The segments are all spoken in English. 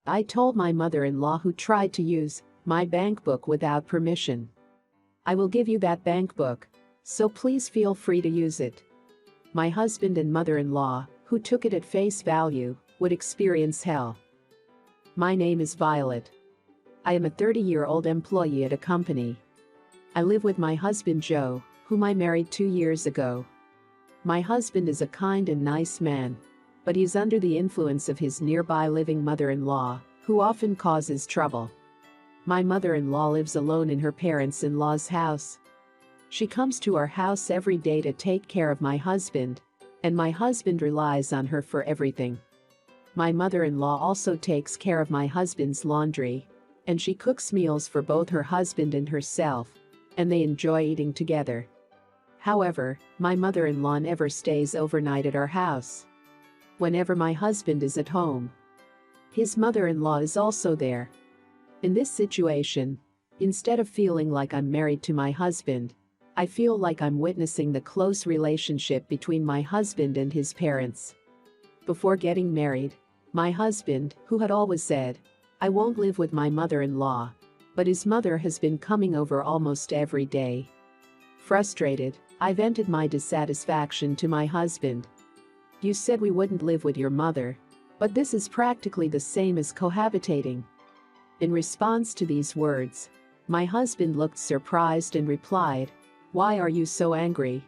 I told my mother-in-law, who tried to use my bank book without permission. "I will give you that bank book, so please feel free to use it." My husband and mother-in-law, who took it at face value, would experience hell. My name is Violet. I am a 30-year-old employee at a company. I live with my husband Joe, whom I married 2 years ago. My husband is a kind and nice man, but he's under the influence of his nearby living mother-in-law, who often causes trouble. My mother-in-law lives alone in her parents-in-law's house. She comes to our house every day to take care of my husband, and my husband relies on her for everything. My mother-in-law also takes care of my husband's laundry, and she cooks meals for both her husband and herself, and they enjoy eating together. However, my mother-in-law never stays overnight at our house. Whenever my husband is at home, his mother-in-law is also there. In this situation, instead of feeling like I'm married to my husband, I feel like I'm witnessing the close relationship between my husband and his parents. Before getting married, my husband, who had always said, "I won't live with my mother-in-law," but his mother has been coming over almost every day. Frustrated, I vented my dissatisfaction to my husband. "You said we wouldn't live with your mother, but this is practically the same as cohabitating." In response to these words, my husband looked surprised and replied, "Why are you so angry?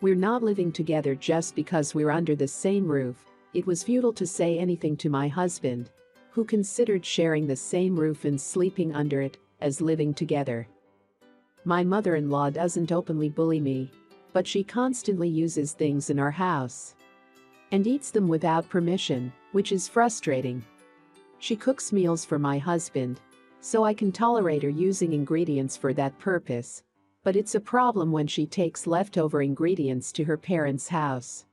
We're not living together just because we're under the same roof." It was futile to say anything to my husband, who considered sharing the same roof and sleeping under it as living together. My mother-in-law doesn't openly bully me, but she constantly uses things in our house and eats them without permission, which is frustrating. She cooks meals for my husband, so I can tolerate her using ingredients for that purpose, but it's a problem when she takes leftover ingredients to her parents' house.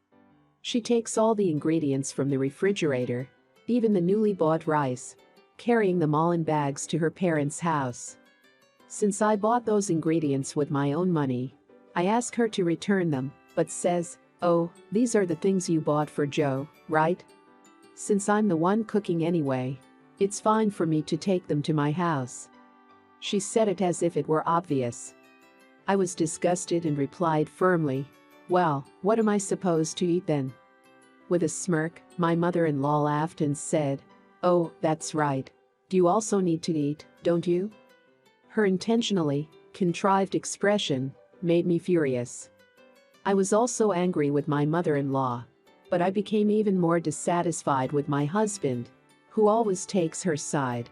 She takes all the ingredients from the refrigerator, even the newly bought rice, carrying them all in bags to her parents' house. Since I bought those ingredients with my own money, I ask her to return them, but says, "Oh, these are the things you bought for Joe, right? Since I'm the one cooking anyway, it's fine for me to take them to my house." She said it as if it were obvious. I was disgusted and replied firmly, "Well, what am I supposed to eat then?" With a smirk, my mother-in-law laughed and said, "Oh, that's right. Do you also need to eat, don't you?" Her intentionally contrived expression made me furious. I was also angry with my mother-in-law, but I became even more dissatisfied with my husband, who always takes her side.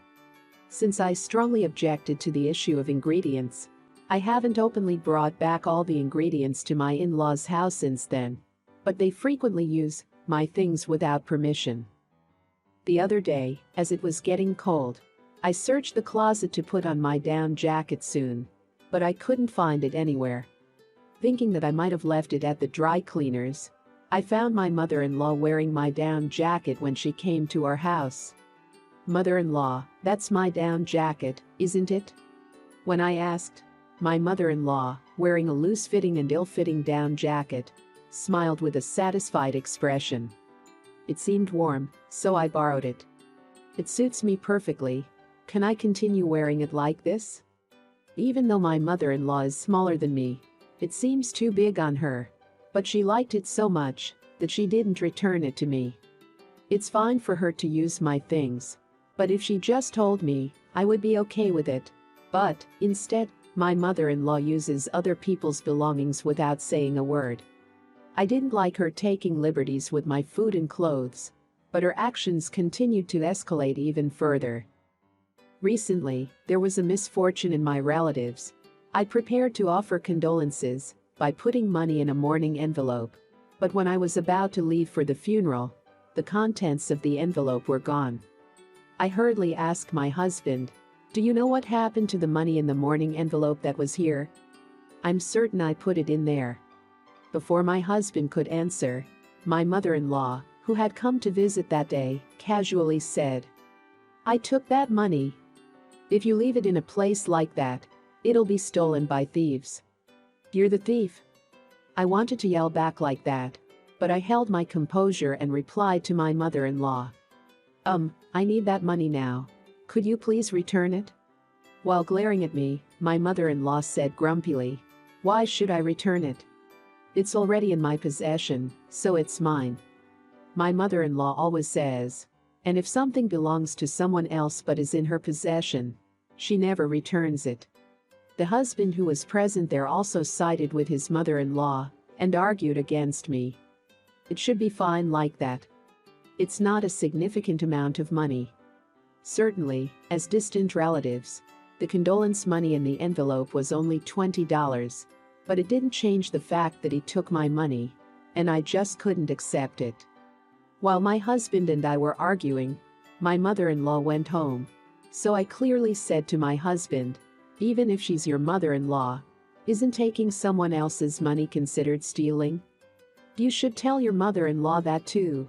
Since I strongly objected to the issue of ingredients, I haven't openly brought back all the ingredients to my in-laws' house since then, but they frequently use my things without permission. The other day, as it was getting cold, I searched the closet to put on my down jacket soon, but I couldn't find it anywhere. Thinking that I might have left it at the dry cleaners, I found my mother-in-law wearing my down jacket when she came to our house. "Mother-in-law, that's my down jacket, isn't it?" When I asked, my mother-in-law, wearing a loose-fitting and ill-fitting down jacket, smiled with a satisfied expression. It seemed warm, so I borrowed it. "It suits me perfectly. Can I continue wearing it like this?" Even though my mother-in-law is smaller than me, it seems too big on her, but she liked it so much that she didn't return it to me. It's fine for her to use my things, but if she just told me, I would be okay with it. But, instead, my mother-in-law uses other people's belongings without saying a word. I didn't like her taking liberties with my food and clothes, but her actions continued to escalate even further. Recently, there was a misfortune in my relatives. I prepared to offer condolences by putting money in a mourning envelope, but when I was about to leave for the funeral, the contents of the envelope were gone. I hurriedly asked my husband, "Do you know what happened to the money in the mourning envelope that was here?" "I'm certain I put it in there." Before my husband could answer, my mother-in-law, who had come to visit that day, casually said, "I took that money. If you leave it in a place like that, it'll be stolen by thieves. You're the thief." I wanted to yell back like that, but I held my composure and replied to my mother-in-law, I need that money now. Could you please return it? While glaring at me, my mother-in-law said grumpily, "Why should I return it? It's already in my possession, so it's mine." My mother-in-law always says, and if something belongs to someone else but is in her possession, she never returns it. The husband who was present there also sided with his mother-in-law and argued against me. It should be fine like that. It's not a significant amount of money. Certainly, as distant relatives, the condolence money in the envelope was only $20, but it didn't change the fact that he took my money, and I just couldn't accept it. While my husband and I were arguing, my mother-in-law went home, so I clearly said to my husband, "Even if she's your mother-in-law, isn't taking someone else's money considered stealing? You should tell your mother-in-law that too."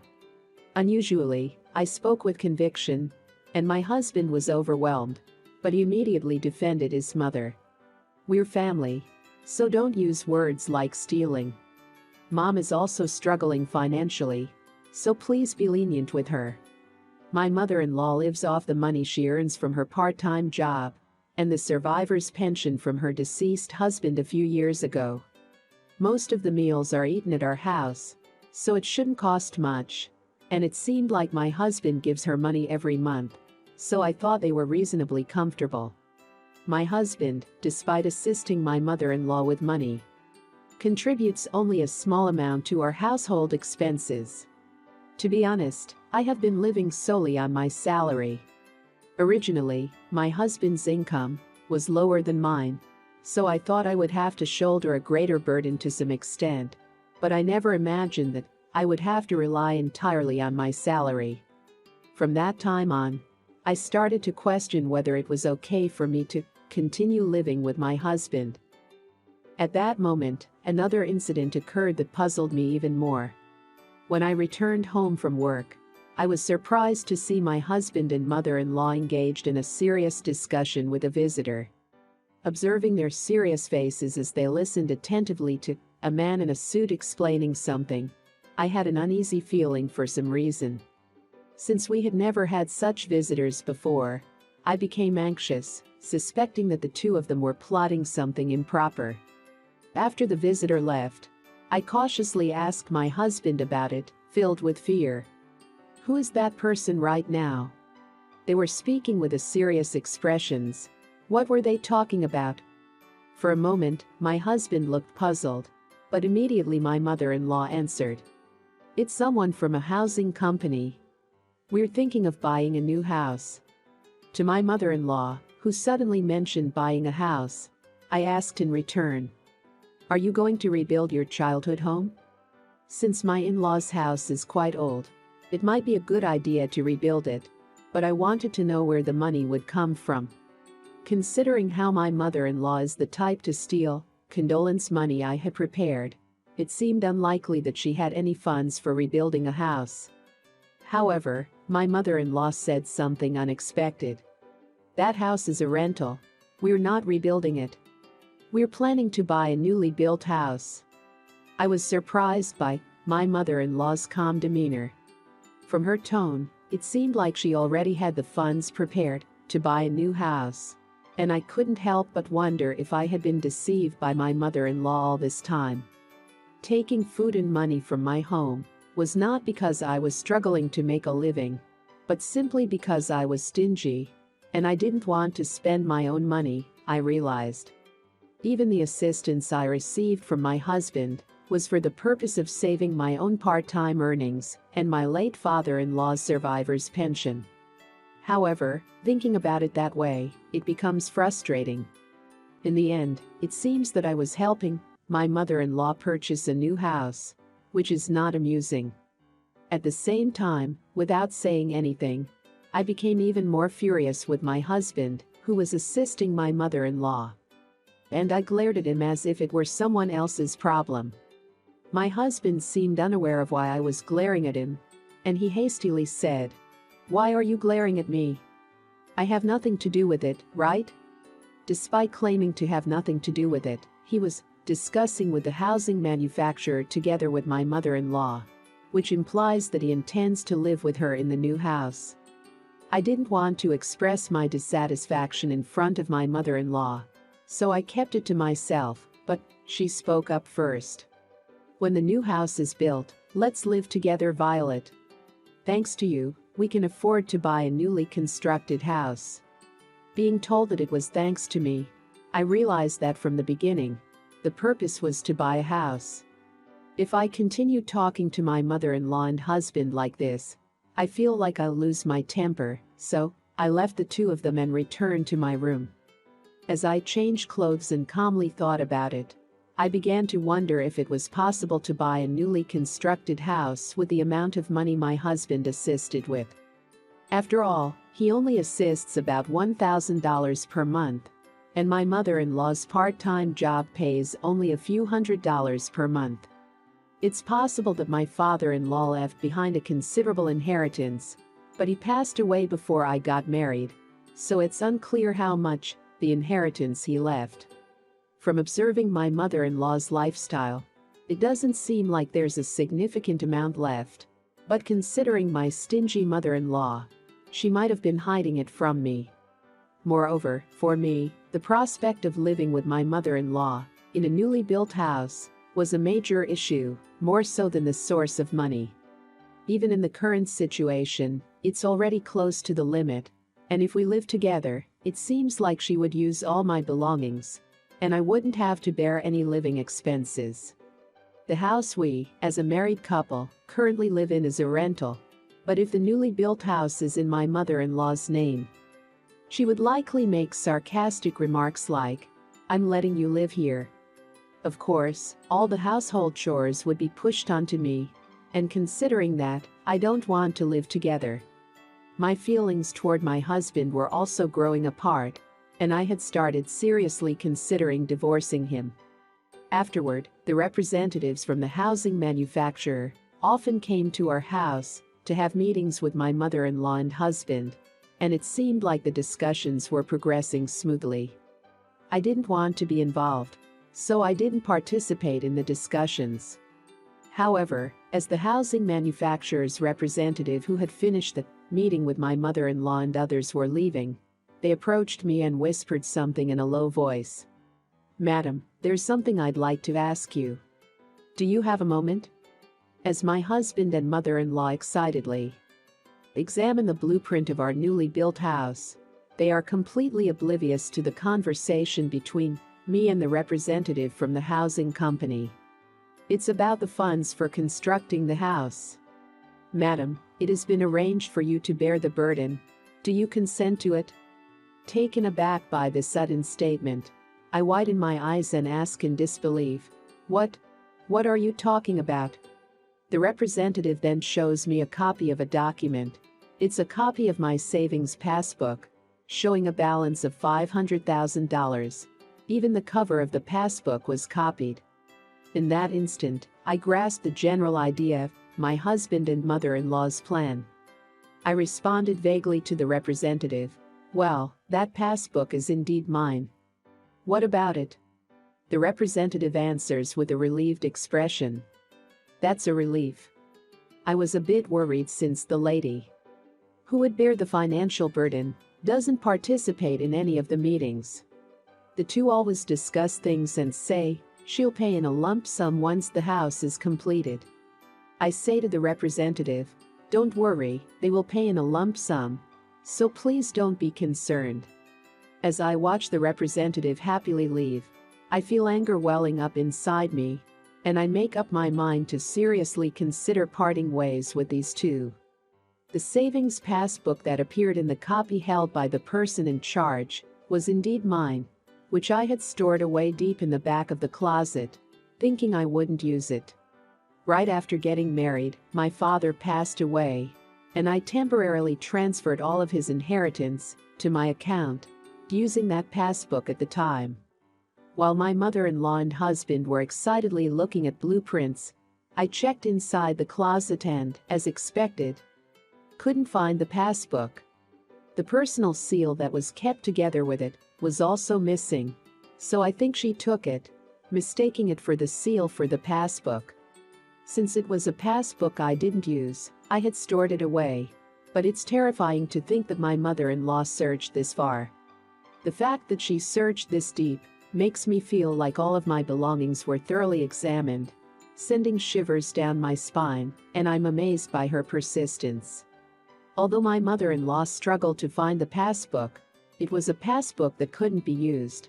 Unusually, I spoke with conviction, and my husband was overwhelmed, but he immediately defended his mother. "We're family, so don't use words like stealing. Mom is also struggling financially, so please be lenient with her. My mother-in-law lives off the money she earns from her part-time job and the survivor's pension from her deceased husband a few years ago. Most of the meals are eaten at our house, so it shouldn't cost much, and it seemed like my husband gives her money every month, so I thought they were reasonably comfortable. My husband, despite assisting my mother-in-law with money, contributes only a small amount to our household expenses. To be honest, I have been living solely on my salary. Originally, my husband's income was lower than mine, so I thought I would have to shoulder a greater burden to some extent, but I never imagined that I would have to rely entirely on my salary. From that time on, I started to question whether it was okay for me to continue living with my husband. At that moment, another incident occurred that puzzled me even more. When I returned home from work, I was surprised to see my husband and mother-in-law engaged in a serious discussion with a visitor. Observing their serious faces as they listened attentively to a man in a suit explaining something, I had an uneasy feeling for some reason. Since we had never had such visitors before, I became anxious, suspecting that the two of them were plotting something improper. After the visitor left, I cautiously asked my husband about it, filled with fear. "Who is that person right now?" They were speaking with serious expressions. What were they talking about? For a moment, my husband looked puzzled, but immediately my mother-in-law answered. "It's someone from a housing company. We're thinking of buying a new house." To my mother-in-law, who suddenly mentioned buying a house, I asked in return, "Are you going to rebuild your childhood home? Since my in-laws' house is quite old, it might be a good idea to rebuild it, but I wanted to know where the money would come from." Considering how my mother-in-law is the type to steal condolence money I had prepared, it seemed unlikely that she had any funds for rebuilding a house. However, my mother-in-law said something unexpected. "That house is a rental. We're not rebuilding it. We're planning to buy a newly built house." I was surprised by my mother-in-law's calm demeanor. From her tone, it seemed like she already had the funds prepared to buy a new house, and I couldn't help but wonder if I had been deceived by my mother-in-law all this time. Taking food and money from my home was not because I was struggling to make a living, but simply because I was stingy, and I didn't want to spend my own money, I realized. Even the assistance I received from my husband was for the purpose of saving my own part-time earnings and my late father-in-law's survivor's pension. However, thinking about it that way, it becomes frustrating. In the end, it seems that I was helping my mother-in-law purchase a new house, which is not amusing. At the same time, without saying anything, I became even more furious with my husband, who was assisting my mother-in-law. And I glared at him as if it were someone else's problem. My husband seemed unaware of why I was glaring at him, and he hastily said, "Why are you glaring at me? I have nothing to do with it, right?" Despite claiming to have nothing to do with it, he was discussing with the housing manufacturer together with my mother-in-law, which implies that he intends to live with her in the new house. I didn't want to express my dissatisfaction in front of my mother-in-law, so I kept it to myself, but she spoke up first. "When the new house is built, let's live together, Violet. Thanks to you, we can afford to buy a newly constructed house." Being told that it was thanks to me, I realized that from the beginning, the purpose was to buy a house. If I continue talking to my mother-in-law and husband like this, I feel like I'll lose my temper, so I left the two of them and returned to my room. As I changed clothes and calmly thought about it, I began to wonder if it was possible to buy a newly constructed house with the amount of money my husband assisted with. After all, he only assists about $1,000 per month, and my mother-in-law's part-time job pays only a few $100s per month. It's possible that my father-in-law left behind a considerable inheritance, but he passed away before I got married, so it's unclear how much the inheritance he left. From observing my mother-in-law's lifestyle, it doesn't seem like there's a significant amount left, but considering my stingy mother-in-law, she might have been hiding it from me. Moreover, for me, the prospect of living with my mother-in-law in a newly built house was a major issue, more so than the source of money. Even in the current situation, it's already close to the limit, and if we live together, it seems like she would use all my belongings, and I wouldn't have to bear any living expenses. The house we, as a married couple, currently live in is a rental, but if the newly built house is in my mother-in-law's name, she would likely make sarcastic remarks like, "I'm letting you live here." Of course, all the household chores would be pushed onto me, and considering that, I don't want to live together. My feelings toward my husband were also growing apart, and I had started seriously considering divorcing him. Afterward, the representatives from the housing manufacturer often came to our house to have meetings with my mother-in-law and husband, and it seemed like the discussions were progressing smoothly. I didn't want to be involved, so I didn't participate in the discussions. However, as the housing manufacturer's representative who had finished the meeting with my mother-in-law and others were leaving, they approached me and whispered something in a low voice. "Madam, there's something I'd like to ask you. Do you have a moment?" As my husband and mother-in-law excitedly examine the blueprint of our newly built house, they are completely oblivious to the conversation between me and the representative from the housing company. It's about the funds for constructing the house. "Madam, it has been arranged for you to bear the burden. Do you consent to it?" Taken aback by this sudden statement, I widen my eyes and ask in disbelief, What are you talking about?" The representative then shows me a copy of a document. It's a copy of my savings passbook, showing a balance of $500,000. Even the cover of the passbook was copied. In that instant, I grasped the general idea of my husband and mother-in-law's plan. I responded vaguely to the representative, "Well, that passbook is indeed mine. What about it?" The representative answers with a relieved expression. "That's a relief." I was a bit worried since the lady who would bear the financial burden doesn't participate in any of the meetings. The two always discuss things and say she'll pay in a lump sum once the house is completed. I say to the representative, "Don't worry, they will pay in a lump sum, so please don't be concerned." As I watch the representative happily leave, I feel anger welling up inside me, and I make up my mind to seriously consider parting ways with these two. The savings passbook that appeared in the copy held by the person in charge was indeed mine, which I had stored away deep in the back of the closet, thinking I wouldn't use it. Right after getting married, my father passed away, and I temporarily transferred all of his inheritance to my account, using that passbook at the time. While my mother-in-law and husband were excitedly looking at blueprints, I checked inside the closet and, as expected, couldn't find the passbook. The personal seal that was kept together with it was also missing, so I think she took it, mistaking it for the seal for the passbook. Since it was a passbook I didn't use, I had stored it away. But it's terrifying to think that my mother-in-law searched this far. The fact that she searched this deep makes me feel like all of my belongings were thoroughly examined, sending shivers down my spine, and I'm amazed by her persistence. Although my mother-in-law struggled to find the passbook, it was a passbook that couldn't be used.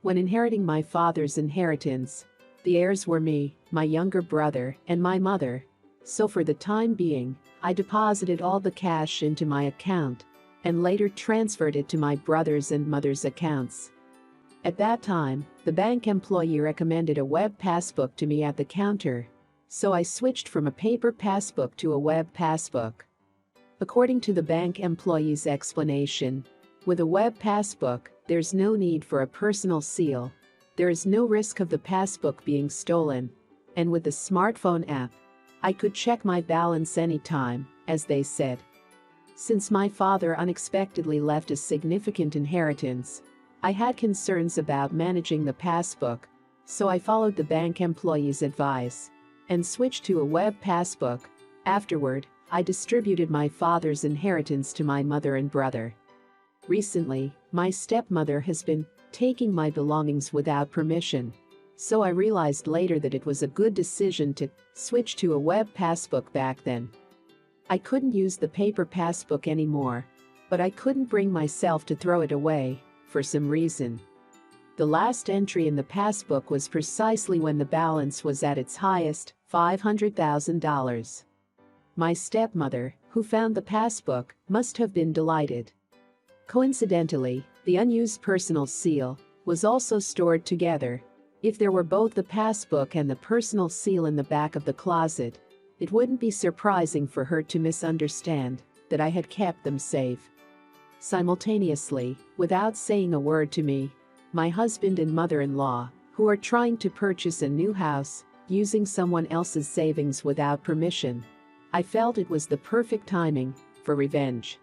When inheriting my father's inheritance, the heirs were me, my younger brother, and my mother. So for the time being, I deposited all the cash into my account and later transferred it to my brother's and mother's accounts. At that time, the bank employee recommended a web passbook to me at the counter, so I switched from a paper passbook to a web passbook. According to the bank employee's explanation, with a web passbook, there's no need for a personal seal, there is no risk of the passbook being stolen, and with the smartphone app, I could check my balance anytime, as they said. Since my father unexpectedly left a significant inheritance, I had concerns about managing the passbook, so I followed the bank employee's advice and switched to a web passbook. Afterward, I distributed my father's inheritance to my mother and brother. Recently, my stepmother has been taking my belongings without permission, so I realized later that it was a good decision to switch to a web passbook back then. I couldn't use the paper passbook anymore, but I couldn't bring myself to throw it away, for some reason. The last entry in the passbook was precisely when the balance was at its highest, $500,000. My stepmother, who found the passbook, must have been delighted. Coincidentally, the unused personal seal was also stored together. If there were both the passbook and the personal seal in the back of the closet, it wouldn't be surprising for her to misunderstand that I had kept them safe. Simultaneously, without saying a word to me, my husband and mother-in-law, who are trying to purchase a new house using someone else's savings without permission, I felt it was the perfect timing for revenge.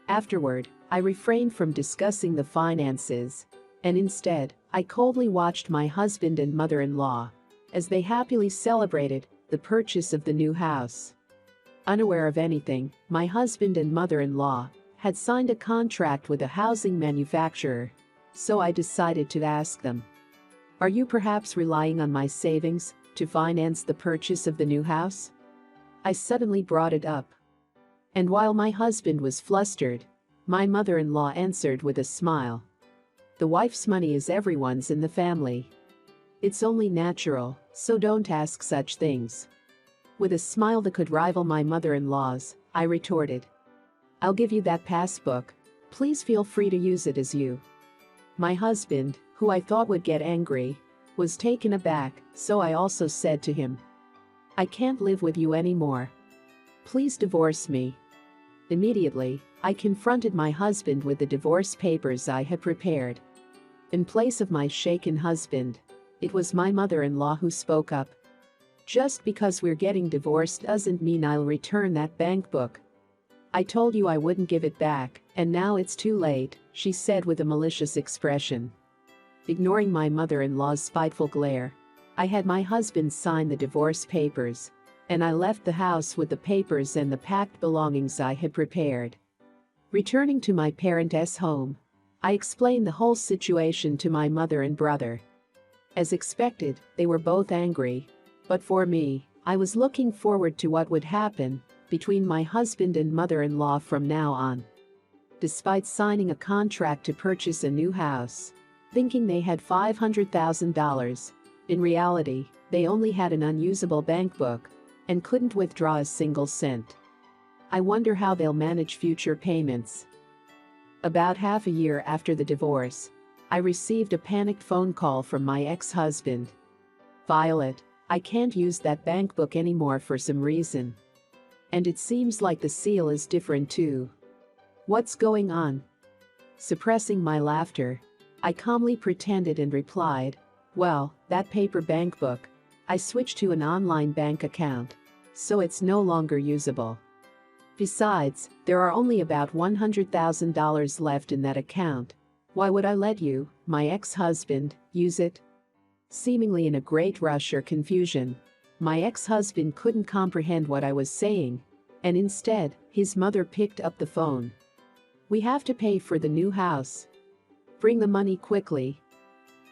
Afterward, I refrained from discussing the finances, and instead, I coldly watched my husband and mother-in-law as they happily celebrated the purchase of the new house. Unaware of anything, my husband and mother-in-law had signed a contract with a housing manufacturer, so I decided to ask them, "Are you perhaps relying on my savings to finance the purchase of the new house?" I suddenly brought it up. And while my husband was flustered, my mother-in-law answered with a smile. "The wife's money is everyone's in the family. It's only natural, so don't ask such things." With a smile that could rival my mother-in-law's, I retorted, "I'll give you that passbook. Please feel free to use it as you." My husband, who I thought would get angry, was taken aback, so I also said to him, "I can't live with you anymore. Please divorce me." Immediately, I confronted my husband with the divorce papers I had prepared. In place of my shaken husband, it was my mother-in-law who spoke up. "Just because we're getting divorced doesn't mean I'll return that bank book. I told you I wouldn't give it back, and now it's too late," she said with a malicious expression. Ignoring my mother-in-law's spiteful glare, I had my husband sign the divorce papers, and I left the house with the papers and the packed belongings I had prepared. Returning to my parents' home, I explained the whole situation to my mother and brother. As expected, they were both angry, but for me, I was looking forward to what would happen between my husband and mother-in-law from now on. Despite signing a contract to purchase a new house, thinking they had $500,000, in reality, they only had an unusable bank book and couldn't withdraw a single cent. I wonder how they'll manage future payments. About half a year after the divorce, I received a panicked phone call from my ex-husband. "Violet, I can't use that bank book anymore for some reason. And it seems like the seal is different too. What's going on?" Suppressing my laughter, I calmly pretended and replied, "Well, that paper bank book, I switched to an online bank account, so it's no longer usable. Besides, there are only about $100,000 left in that account. Why would I let you, my ex-husband, use it?" Seemingly in a great rush or confusion, my ex-husband couldn't comprehend what I was saying, and instead, His mother picked up the phone. "We have to pay for the new house. Bring the money quickly."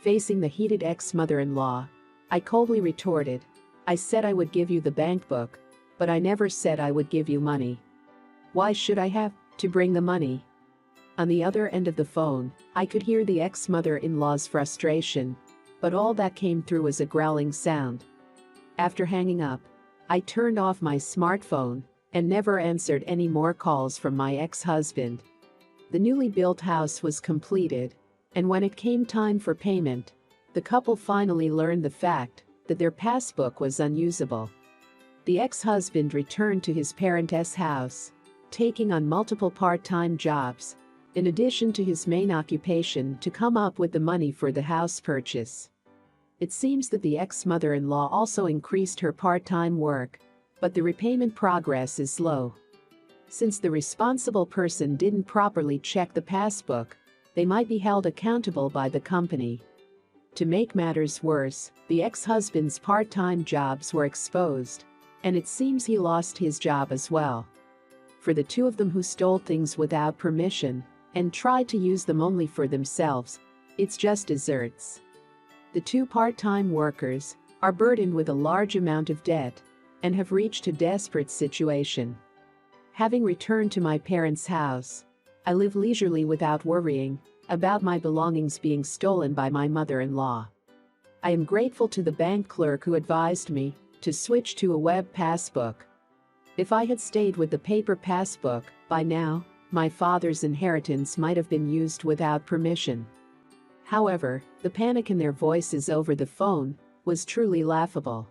Facing the heated ex-mother-in-law, I coldly retorted, "I said I would give you the bank book, but I never said I would give you money. Why should I have to bring the money?" On the other end of the phone, I could hear the ex-mother-in-law's frustration, but all that came through was a growling sound. After hanging up, I turned off my smartphone and never answered any more calls from my ex-husband. The newly built house was completed, and when it came time for payment, the couple finally learned the fact that their passbook was unusable. The ex-husband returned to his parents' house, taking on multiple part-time jobs, in addition to his main occupation, to come up with the money for the house purchase. It seems that the ex-mother-in-law also increased her part-time work, but the repayment progress is slow. Since the responsible person didn't properly check the passbook, they might be held accountable by the company. To make matters worse, the ex-husband's part-time jobs were exposed, and it seems he lost his job as well. For the two of them who stole things without permission and tried to use them only for themselves, it's just desserts. The two part-time workers are burdened with a large amount of debt and have reached a desperate situation. Having returned to my parents' house, I live leisurely without worrying about my belongings being stolen by my mother-in-law. I am grateful to the bank clerk who advised me to switch to a web passbook. If I had stayed with the paper passbook, by now, my father's inheritance might have been used without permission. However, the panic in their voices over the phone was truly laughable.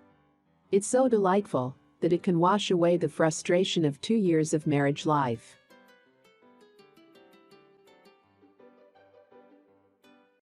It's so delightful that it can wash away the frustration of 2 years of marriage life.